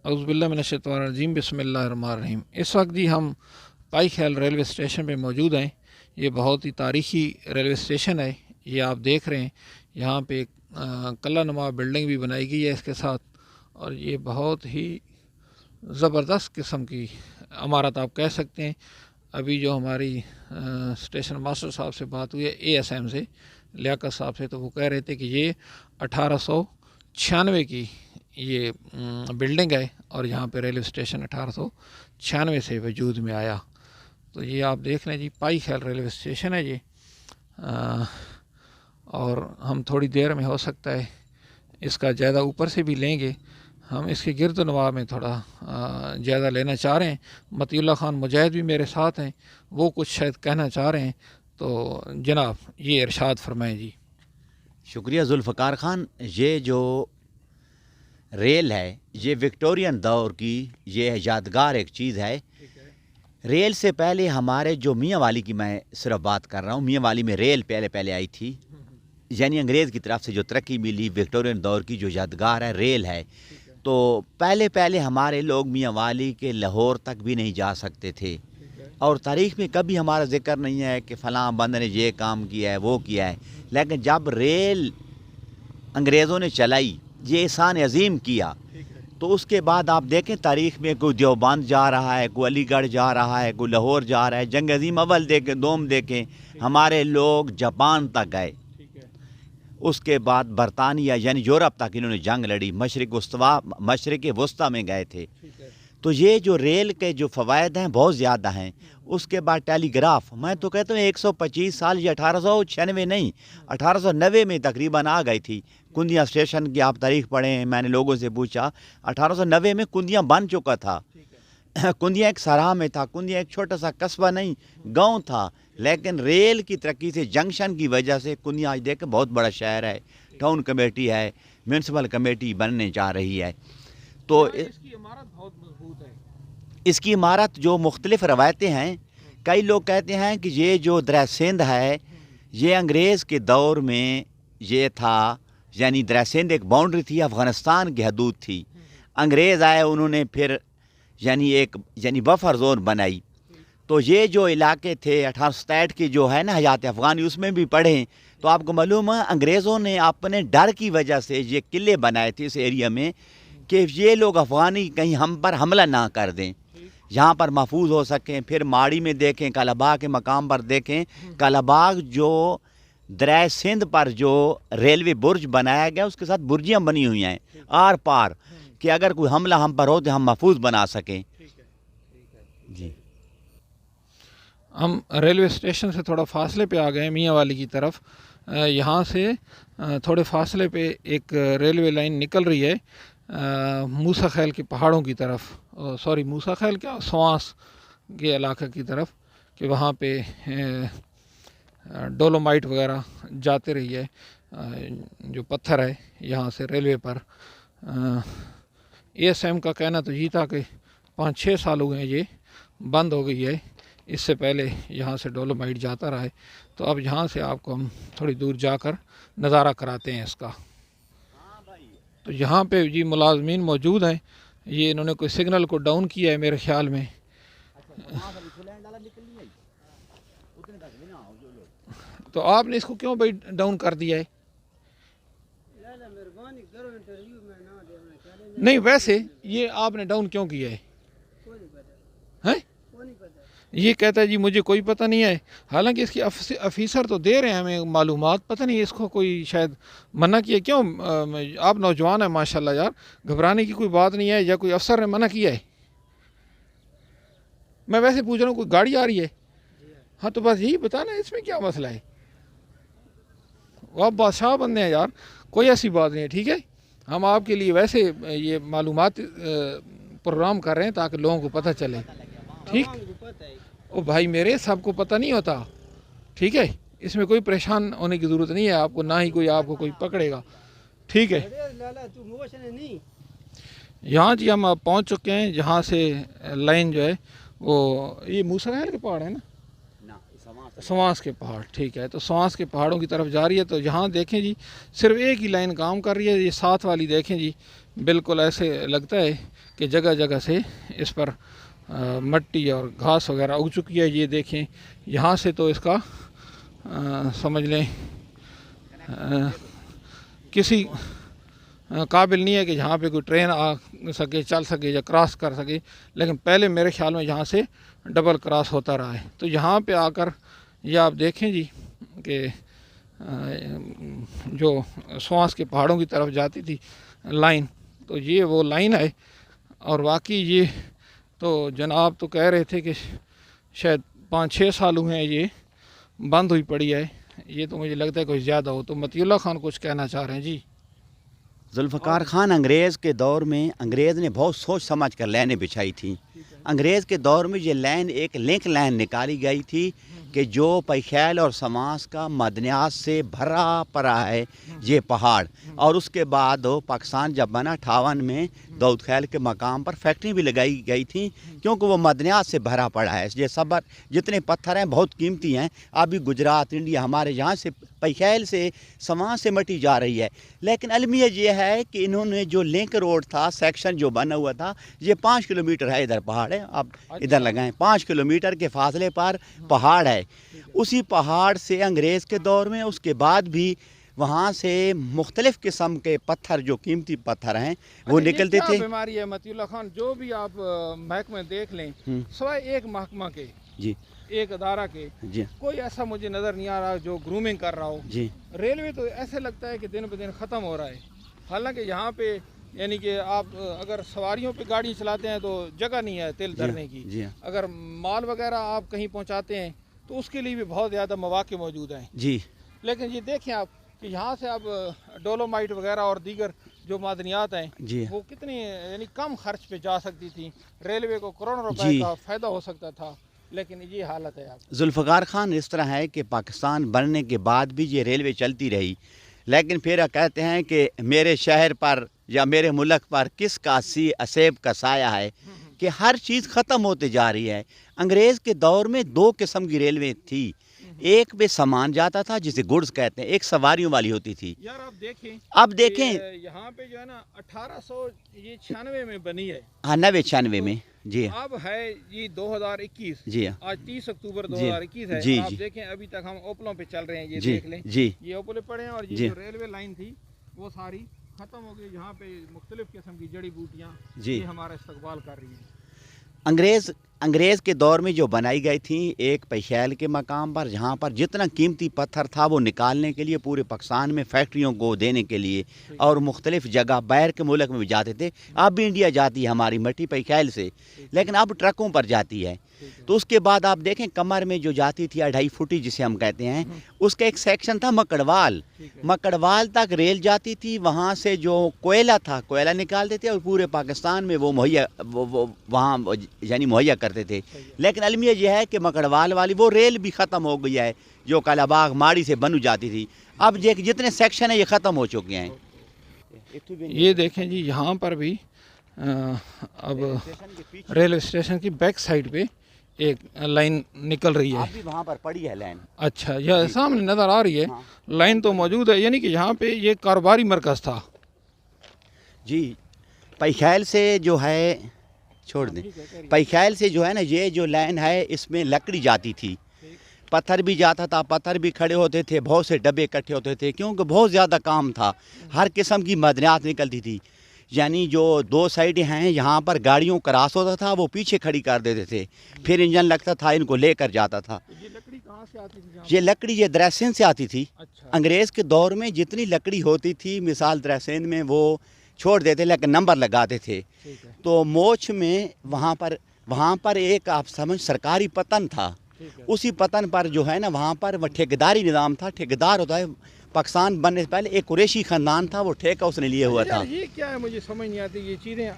औज़ुबिल्लाहि मिनश्शैतानिर्रजीम बिस्मिल्लाहिर्रहमानिर्रहीम। इस वक्त जी हम पाई ख्याल रेलवे स्टेशन पे मौजूद हैं। ये बहुत ही तारीख़ी रेलवे स्टेशन है। ये आप देख रहे हैं, यहाँ पे एक कला नुमा बिल्डिंग भी बनाई गई है इसके साथ, और ये बहुत ही ज़बरदस्त किस्म की इमारत आप कह सकते हैं। अभी जो हमारी स्टेशन मास्टर साहब से बात हुई है, ASM से, लियाकत साहब से, तो वो कह रहे थे कि ये 1896 की ये बिल्डिंग है, और यहाँ पे रेलवे स्टेशन 1896 से वजूद में आया। तो ये आप देख लें जी, पाई ख्याल रेलवे स्टेशन है ये। और हम थोड़ी देर में हो सकता है इसका ज़्यादा ऊपर से भी लेंगे। हम इसके गिरद नवा में थोड़ा ज़्यादा लेना चाह रहे हैं। मतीउल्लाह ख़ान मुजाहिद भी मेरे साथ हैं, वो कुछ शायद कहना चाह रहे हैं, तो जनाब ये इरशाद फरमाएं जी। शुक्रिया जुल्फ़कार ख़ान। ये जो रेल है ये विक्टोरियन दौर की ये यादगार एक चीज़ है। रेल से पहले हमारे जो मियाँ वाली की मैं सिर्फ बात कर रहा हूँ, मियाँ वाली में रेल पहले आई थी, यानी अंग्रेज़ की तरफ से जो तरक्की मिली, विक्टोरियन दौर की जो यादगार है रेल है। तो पहले हमारे लोग मियाँ वाली के लाहौर तक भी नहीं जा सकते थे, और तारीख़ में कभी हमारा ज़िक्र नहीं है कि फ़लाँ बंद ने ये काम किया है वो किया है। लेकिन जब रेल अंग्रेज़ों ने चलाई, ये एहसान अजीम किया, तो उसके बाद आप देखें तारीख़ में कोई देवबंद जा रहा है, कोई अलीगढ़ जा रहा है, कोई लाहौर जा रहा है। जंग अजीम अव्वल देखें, दोम देखें, हमारे लोग जापान तक गए, उसके बाद बरतानिया यानी यूरोप तक इन्होंने जंग लड़ी, मशरिक़ वस्ता में गए थे। तो ये जो रेल के जो फ़वायद हैं बहुत ज़्यादा हैं। उसके बाद टेलीग्राफ, मैं तो कहता हूँ 125 साल, ये 1896 नहीं 1890 में तकरीबन आ गई थी। कुंदिया स्टेशन की आप तारीख़ पढ़ें, मैंने लोगों से पूछा 1890 में कुंदिया बन चुका था। कुंदिया एक सराह में था, कुंदिया एक छोटा सा कस्बा नहीं गांव था, लेकिन रेल की तरक्की से, जंक्शन की वजह से कुंदिया आज देखें बहुत बड़ा शहर है, टाउन कमेटी है, म्यूनसिपल कमेटी बनने जा रही है। तो इसकी इमारत बहुत मजबूत है। इसकी इमारत जो मुख्तलिफ़ रवायतें हैं, कई लोग कहते हैं कि ये जो दरिया सिंध है ये अंग्रेज़ के दौर में ये था, यानी दरिया सिंध एक बाउंड्री थी, अफ़गानिस्तान की हदूद थी। अंग्रेज़ आए, उन्होंने फिर यानी बफर जोन बनाई। तो ये जो इलाके थे 1867 की जो है ना हयात अफ़गानी, उसमें भी पढ़ें तो आपको मालूम है अंग्रेज़ों ने अपने डर की वजह से ये किले बनाए थे इस एरिया में कि ये लोग अफ़गानी कहीं हम पर हमला ना कर दें, यहाँ पर महफूज हो सकें। फिर माड़ी में देखें, कालाबाग के मकाम पर देखें, कालाबाग जो दरिया सिंध पर जो रेलवे बुर्ज बनाया गया उसके साथ बुर्जियाँ बनी हुई हैं आर पार, कि अगर कोई हमला हम पर हो तो हम महफूज बना सकें। जी, हम रेलवे स्टेशन से थोड़ा फासले पे आ गए मियाँ वाली की तरफ। यहाँ से थोड़े फासले पे एक रेलवे लाइन निकल रही है मूसा खैल के पहाड़ों की तरफ, सॉरी मूसा खैल क्या, सवास के इलाके की तरफ, कि वहाँ पे डोलोमाइट वगैरह जाते रही है, जो पत्थर है यहाँ से रेलवे पर। ASM का कहना तो ये था कि 5-6 साल हो गए ये बंद हो गई है, इससे पहले यहाँ से डोलोमाइट जाता रहा है। तो अब यहाँ से आपको हम थोड़ी दूर जाकर नज़ारा कराते हैं इसका। तो यहाँ पे जी मुलाजमीन मौजूद हैं, ये इन्होंने कोई सिग्नल को डाउन किया है मेरे ख्याल में। तो आपने इसको क्यों भाई डाउन कर दिया है? नहीं, वैसे ये आपने डाउन क्यों किया है? हैं? ये कहता है जी मुझे कोई पता नहीं है, हालांकि इसके अफीसर तो दे रहे हैं हमें मालूमात, पता नहीं इसको कोई शायद मना किया। क्यों? आप नौजवान हैं माशाल्लाह यार, घबराने की कोई बात नहीं है, या कोई अफसर ने मना किया है? मैं वैसे पूछ रहा हूँ, कोई गाड़ी आ रही है? हाँ, तो बस यही बताना, इसमें क्या मसला है? आप बादशाह बंदे हैं यार, कोई ऐसी बात नहीं है, ठीक है। हम आपके लिए वैसे ये मालूमात प्रोग्राम कर रहे हैं ताकि लोगों को पता चले, ठीक। ओ भाई मेरे, सबको पता नहीं होता, ठीक है। इसमें कोई परेशान होने की ज़रूरत नहीं है आपको, ना ही कोई आपको कोई पकड़ेगा, ठीक है। यहाँ जी हम पहुँच चुके हैं, जहाँ से लाइन जो है वो ये मूसा खैल के पहाड़ है ना, सवास के पहाड़, ठीक है। तो सवास के पहाड़ों की तरफ जा रही है। तो यहाँ देखें जी सिर्फ एक ही लाइन काम कर रही है, ये साथ वाली देखें जी, बिल्कुल ऐसे लगता है کہ جگہ جگہ سے اس پر مٹی اور گھاس وغیرہ اگ چکی ہے. یہ دیکھیں یہاں سے تو اس کا سمجھ لیں کسی قابل نہیں ہے کہ جہاں پہ کوئی ٹرین آ سکے, چل سکے یا کراس کر سکے, لیکن پہلے میرے خیال میں یہاں سے ڈبل کراس ہوتا رہا ہے. تو یہاں پہ آ کر یہ آپ دیکھیں جی کہ جو سوانس کے پہاڑوں کی طرف جاتی تھی لائن, تو یہ وہ لائن ہے. اور واقعی یہ تو جناب تو کہہ رہے تھے کہ شاید 5-6 سال ہوئے ہیں یہ بند ہوئی پڑی ہے. یہ تو مجھے لگتا ہے کوئی زیادہ ہو. تو مطیع اللہ خان کچھ کہنا چاہ رہے ہیں جی. ذوالفقار خان, انگریز کے دور میں انگریز نے بہت سوچ سمجھ کر لائنیں بچھائی تھیں. انگریز کے دور میں یہ لائن ایک لنک لائن نکالی گئی تھی کہ جو پیخیل اور سماس کا معدنیات سے بھرا پڑا ہے یہ پہاڑ. اور اس کے بعد پاکستان جب بنا 58 میں داؤد خیل کے مقام پر فیکٹری بھی لگائی گئی تھی کیونکہ وہ معدنیات سے بھرا پڑا ہے. یہ صبر جتنے پتھر ہیں بہت قیمتی ہیں. ابھی گجرات انڈیا ہمارے یہاں سے پیخیل سے سماس سے مٹی جا رہی ہے. لیکن المیہ یہ ہے کہ انہوں نے جو لنک روڈ تھا, سیکشن جو بنا ہوا تھا, یہ 5 کلومیٹر ہے. ادھر پہاڑ ہے, آپ ادھر لگائیں, 5 کلومیٹر کے فاصلے پر پہاڑ ہے. اسی پہاڑ سے انگریز کے دور میں اس کے بعد بھی وہاں سے مختلف قسم کے پتھر جو قیمتی پتھر ہیں وہ نکلتے تھے. بیماری ہے مطیع اللہ خان, جو بھی آپ محکمے دیکھ لیں سوائے ایک محکمہ کے, جی ایک ادارہ کے, جی کوئی ایسا مجھے نظر نہیں آ رہا جو گرومنگ کر رہا ہو. جی ریلوے تو ایسے لگتا ہے کہ دن بہ دن ختم ہو رہا ہے. حالانکہ یہاں پہ یعنی کہ آپ اگر سواریوں پہ گاڑی چلاتے ہیں تو جگہ نہیں ہے تل دھرنے کی. جی اگر مال وغیرہ آپ کہیں پہنچاتے ہیں تو اس کے لیے بھی بہت زیادہ مواقع موجود ہیں. جی لیکن یہ دیکھیں آپ کہ یہاں سے اب ڈولومائٹ وغیرہ اور دیگر جو معدنیات ہیں جی وہ کتنی یعنی کم خرچ پہ جا سکتی تھی. ریلوے کو کروڑوں روپے کا فائدہ ہو سکتا تھا, لیکن یہ حالت ہے. آپ ذوالفقار خان, اس طرح ہے کہ پاکستان بننے کے بعد بھی یہ ریلوے چلتی رہی, لیکن پھر کہتے ہیں کہ میرے شہر پر یا میرے ملک پر کس کا اسیب کا سایہ ہے, کہ ہر چیز ختم ہوتے جا رہی ہے. انگریز کے دور میں 2 قسم کی ریلوے تھی. ایک پہ سامان جاتا تھا جسے گڈز کہتے ہیں, ایک سواریوں والی ہوتی تھی. یار آپ دیکھیں, اب دیکھیں یہاں پہ جو ہے نا 1896 میں بنی ہے. ہاں 96 میں. جی اب ہے یہ 2021. جی آج 30 اکتوبر 2021 ہے. جی آپ جی دیکھیں ابھی تک ہم اوپلوں پہ چل رہے ہیں. یہ جی دیکھ لیں, جی یہ اوپلے پڑے ہیں اور یہ جی جو ریلوے لائن تھی وہ ساری ختم ہو گئی. یہاں پہ مختلف قسم کی جڑی بوٹیاں جی یہ ہمارا استقبال کر رہی ہیں. انگریز کے دور میں جو بنائی گئی تھی ایک پیخیل کے مقام پر, جہاں پر جتنا قیمتی پتھر تھا وہ نکالنے کے لیے پورے پاکستان میں فیکٹریوں کو دینے کے لیے, اور مختلف جگہ باہر کے ملک میں بھی جاتے تھے. اب بھی انڈیا جاتی ہے ہماری مٹی پیخیل سے, لیکن اب ٹرکوں پر جاتی ہے. تو اس کے بعد آپ دیکھیں کمر میں جو جاتی تھی 2.5 فٹی جسے ہم کہتے ہیں, اس کا ایک سیکشن تھا مکڑوال. مکڑوال تک ریل جاتی تھی, وہاں سے جو کوئلہ تھا کوئلہ نکالتے تھے اور پورے پاکستان میں وہ وہاں یعنی مہیا کرتے تھے. لیکن المیہ یہ ہے کہ مکڑوال والی وہ ریل بھی ختم ہو گئی ہے جو کالا باغ ماڑی سے بنو جاتی تھی. اب جتنے سیکشن ہیں یہ ختم ہو چکے ہیں. یہ دیکھیں جی یہاں پر بھی اب ریلوے اسٹیشن کی بیک سائڈ پہ ایک لائن نکل رہی ہے. ابھی وہاں پر پڑی ہے لائن. اچھا, یہ سامنے نظر آ رہی ہے لائن تو موجود ہے, یعنی کہ یہاں پہ یہ کاروباری مرکز تھا. جی پیخیل سے جو ہے چھوڑ دیں, پیخیل سے جو ہے نا یہ جو لائن ہے اس میں لکڑی جاتی تھی, پتھر بھی جاتا تھا, پتھر بھی کھڑے ہوتے تھے, بہت سے ڈبے اکٹھے ہوتے تھے کیونکہ بہت زیادہ کام تھا. ہر قسم کی معدنیات نکلتی تھی. یعنی جو 2 سائڈیں ہیں یہاں پر گاڑیوں کراس ہوتا تھا وہ پیچھے کھڑی کر دیتے تھے, پھر انجن لگتا تھا ان کو لے کر جاتا تھا. یہ لکڑی کہاں سے آتی تھی؟ یہ لکڑی یہ درسین سے آتی تھی. اچھا. انگریز کے دور میں جتنی لکڑی ہوتی تھی مثال درسین میں وہ چھوڑ دیتے لیکن نمبر لگاتے تھے. تو موچ میں وہاں پر ایک آپ سمجھ سرکاری پتن تھا. اسی پتن پر جو ہے نا وہاں پر وہ ٹھیکیداری نظام تھا. ٹھیکیدار ہوتا ہے پاکستان بننے سے پہلے ایک قریشی خاندان تھا, وہ ٹھیکہ اس نے لیے ہوا تھا. یہ کیا ہے مجھے سمجھ نہیں آتی, یہ چیزیں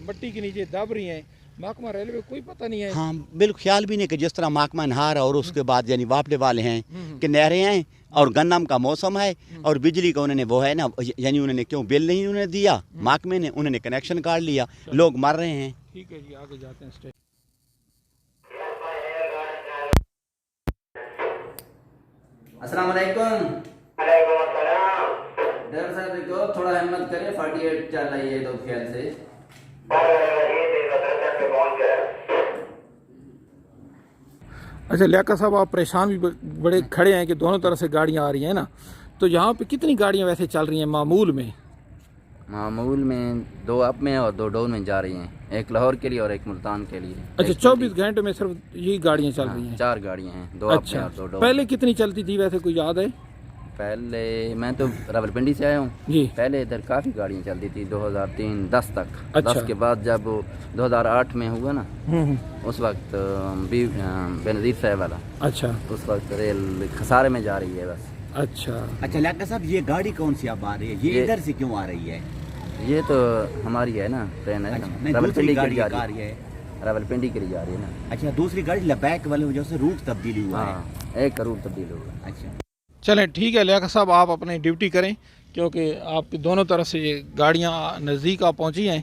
مٹی کے نیچے دب رہی ہیں, محکمہ ریلوے کوئی پتہ نہیں ہے. ہاں بالکل خیال بھی نہیں کہ جس طرح محکمہ نہار اور اس کے بعد یعنی واپڈے والے ہیں کہ نہریں ہیں اور گندم کا موسم ہے اور بجلی کا انہوں نے وہ ہے نا یعنی انہوں نے کیوں بل نہیں انہوں نے دیا محکمے نے, انہوں نے کنیکشن کاٹ لیا, لوگ مر رہے ہیں. ٹھیک ہے جی, آگے جاتے ہیں. السلام علیکم. وعلیکم السلام. ڈرائیور صاحب کو تھوڑا ہمت کریں, 48 چل رہی ہے تو خیال سے. अच्छा लियाकत साहब, आप परेशान भी बड़े खड़े हैं कि दोनों तरफ से गाड़ियाँ आ रही हैं ना, तो यहाँ पे कितनी गाड़ियाँ वैसे चल रही हैं मामूल में? मामूल में 2 अप में और 2 डाउन में जा रही हैं, एक लाहौर के लिए और एक मुल्तान के लिए। अच्छा, 24 घंटे में सिर्फ यही गाड़ियाँ चल रही हैं? 4 गाड़ियाँ हैं, 2 अप में अच्छा, और 2 डाउन। पहले कितनी चलती थी वैसे, कोई याद है? पहले मैं तो रावलपिंडी से आया हूँ जी। पहले इधर काफ़ी गाड़ियाँ चलती थी 2003-10 तक। अच्छा। 10 के बाद जब 2008 में हुआ ना, उस वक्त बेनज़ीर साहब वाला, अच्छा उस वक्त रेल खसारे में जा रही है बस। अच्छा अच्छा लियाकत साहब, ये गाड़ी कौन सी अब आ रही है, ये इधर से क्यों आ रही है? ये तो हमारी है ना, ट्रेन है अच्छा, ना, नहीं, दूसरी रावलपिंडी के गाड़ी लिए आ जा रही रही है, है। रावलपिंडी के लिए जा रही है ना। अच्छा, दूसरी गाड़ी लबैक वाली वजह से रूट तब्दीली हुआ है। हाँ, एक करोड़ तब्दील होगा। अच्छा, चलें ठीक है लियाकत साहब, आप अपनी ड्यूटी करें, क्योंकि आपकी दोनों तरफ से ये गाड़ियाँ नज़दीक आ पहुँची हैं,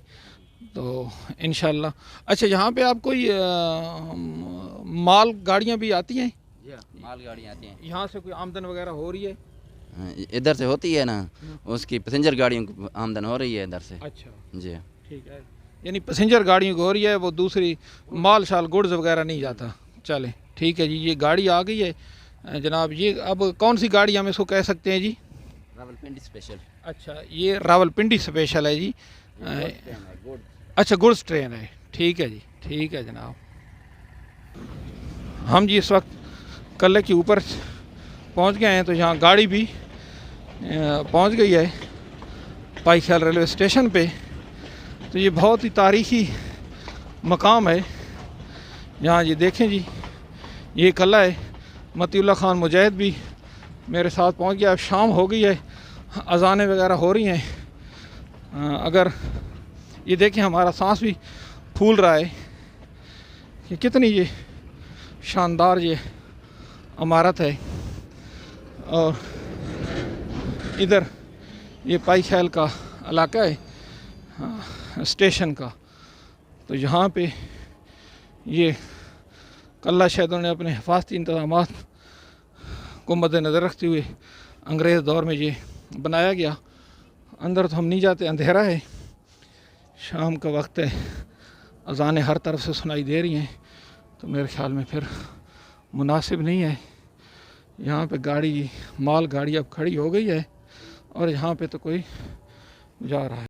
तो इंशाल्लाह। अच्छा, यहाँ पे आप कोई माल गाड़ियाँ भी आती हैं? माल गाड़ियाँ आती हैं यहाँ से कोई आमदन वगैरह हो रही है? इधर से होती है ना, उसकी पैसेंजर गाड़ियों की आमदन हो रही है इधर से। अच्छा जी ठीक है, यानी पैसेंजर गाड़ियों को हो रही है, वो दूसरी माल शाल गुड्स वगैरह नहीं जाता। चले ठीक है जी, ये गाड़ी आ गई है जनाब। ये अब कौन सी गाड़ी हम इसको कह सकते हैं जी? रावलपिंडी स्पेशल। अच्छा, ये रावलपिंडी स्पेशल है जी। अच्छा, गुड्स ट्रेन है, ठीक है जी, ठीक है जनाब। हम जी इस वक्त कल्ले के ऊपर पहुंच गए हैं, तो यहाँ गाड़ी भी पहुंच गई है पाईख्याल रेलवे स्टेशन पे। तो ये बहुत ही तारीख़ी मकाम है। यहाँ ये देखें जी, ये कल्ला है। मतीउल्लाह खान मुजाहिद भी मेरे साथ पहुंच गया। अब शाम हो गई है, अज़ानें वगैरह हो रही हैं। अगर ये देखें, हमारा सांस भी फूल रहा है कि कितनी ये शानदार ये इमारत है। और इधर ये पाईख्याल का इलाका है स्टेशन का। तो यहाँ पे ये कल्ला शहदों ने अपने हिफाजती इंतज़ामात को मद्देनज़र रखते हुए अंग्रेज़ दौर में ये बनाया गया। अंदर तो हम नहीं जाते, अंधेरा है, शाम का वक्त है, अज़ानें हर तरफ से सुनाई दे रही हैं, तो मेरे ख़्याल में फिर मुनासिब नहीं है। यहाँ पे गाड़ी, माल गाड़ी अब खड़ी हो गई है और यहाँ पे तो कोई जा रहा है।